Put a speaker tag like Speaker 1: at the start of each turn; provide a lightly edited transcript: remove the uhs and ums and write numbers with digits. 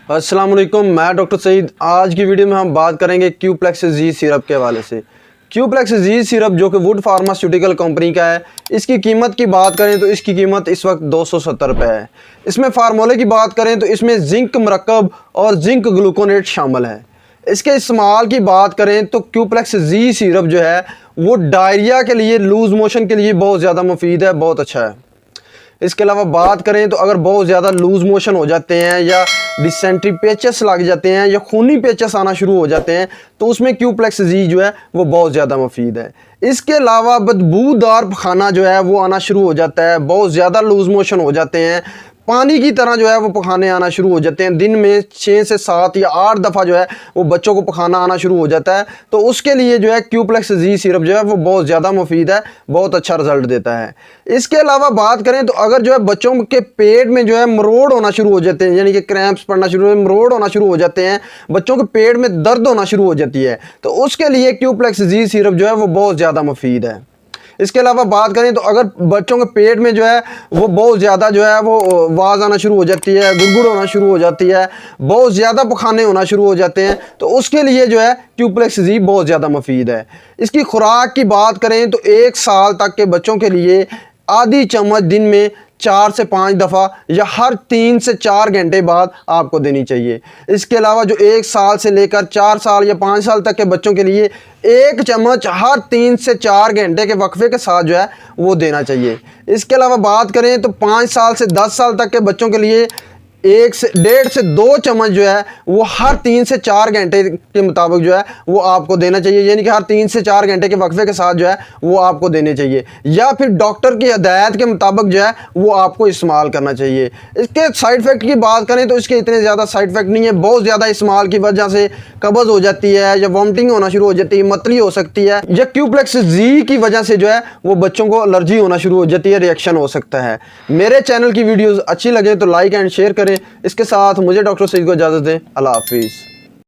Speaker 1: अस्सलाम वालेकुम, मैं डॉक्टर सईद। आज की वीडियो में हम बात करेंगे क्यूप्लेक्स जी सिरप के हवाले से। क्यूप्लेक्स जी सिरप जो कि वुड फार्मास्यूटिकल कंपनी का है, इसकी कीमत की बात करें तो इसकी कीमत इस वक्त 270 रुपये है। इसमें फार्मूले की बात करें तो इसमें जिंक मरकब और जिंक ग्लूकोनेट शामिल है। इसके इस्तेमाल की बात करें तो क्यूप्लेक्स जी सिरप जो है वो डायरिया के लिए, लूज़ मोशन के लिए बहुत ज़्यादा मुफीद है, बहुत अच्छा है। इसके अलावा बात करें तो अगर बहुत ज़्यादा लूज़ मोशन हो जाते हैं या डिसेंट्री पेचेस लग जाते हैं या खूनी पेचेस आना शुरू हो जाते हैं तो उसमें क्यूप्लेक्स जी जो है वो बहुत ज़्यादा मुफीद है। इसके अलावा बदबूदार पखाना जो है वो आना शुरू हो जाता है, बहुत ज़्यादा लूज़ मोशन हो जाते हैं, पानी की तरह जो है वो पखाने आना शुरू हो जाते हैं, दिन में 6 से 7 या 8 दफ़ा जो है वो बच्चों को पखाना आना शुरू हो जाता है, तो उसके लिए जो है क्यूप्लेक्स जी सिरप जो है वो बहुत ज़्यादा मुफीद है, बहुत अच्छा रिजल्ट देता है। इसके अलावा बात करें तो अगर जो है बच्चों के पेट में जो है मरोड़ होना शुरू हो जाते हैं, यानी कि क्रैम्प्स पड़ना शुरू हो, मरोड़ होना शुरू हो जाते हैं, बच्चों के पेट में दर्द होना शुरू हो जाती है, तो उसके लिए क्यूप्लेक्स जी सिरप जो है वो बहुत ज़्यादा मुफीद है। इसके अलावा बात करें तो अगर बच्चों के पेट में जो है वो बहुत ज़्यादा जो है वो आवाज़ आना शुरू हो जाती है, गुड़गुड़ होना शुरू हो जाती है, बहुत ज़्यादा पखाने होना शुरू हो जाते हैं, तो उसके लिए जो है क्यूप्लेक्स जी बहुत ज़्यादा मुफीद है। इसकी खुराक की बात करें तो 1 साल तक के बच्चों के लिए आधी चम्मच दिन में 4 से 5 दफ़ा या हर 3 से 4 घंटे बाद आपको देनी चाहिए। इसके अलावा जो 1 साल से लेकर 4 साल या 5 साल तक के बच्चों के लिए 1 चम्मच हर 3 से 4 घंटे के वक्फे के साथ जो है वो देना चाहिए। इसके अलावा बात करें तो 5 साल से 10 साल तक के बच्चों के लिए 1.5 से 2 चम्मच जो है वो हर 3 से 4 घंटे के मुताबिक जो है वो आपको देना चाहिए, यानी कि हर 3 से 4 घंटे के वक्फे के साथ जो है वो आपको देने चाहिए, या फिर डॉक्टर की हिदायत के मुताबिक जो है वो आपको इस्तेमाल करना चाहिए। इसके साइड इफ़ेक्ट की बात करें तो इसके इतने ज़्यादा साइड इफ़ेक्ट नहीं है। बहुत ज़्यादा इस्तेमाल की वजह से कब्ज़ हो जाती है या वॉमिटिंग होना शुरू हो जाती है, मतली हो सकती है, या क्यूप्लेक्स जी की वजह से जो है वो बच्चों को एलर्जी होना शुरू हो जाती है, रिएक्शन हो सकता है। मेरे चैनल की वीडियोज़ अच्छी लगे तो लाइक एंड शेयर करें। इसके साथ मुझे डॉक्टर सईद को इजाज़त दें। अल्लाह हाफिज़।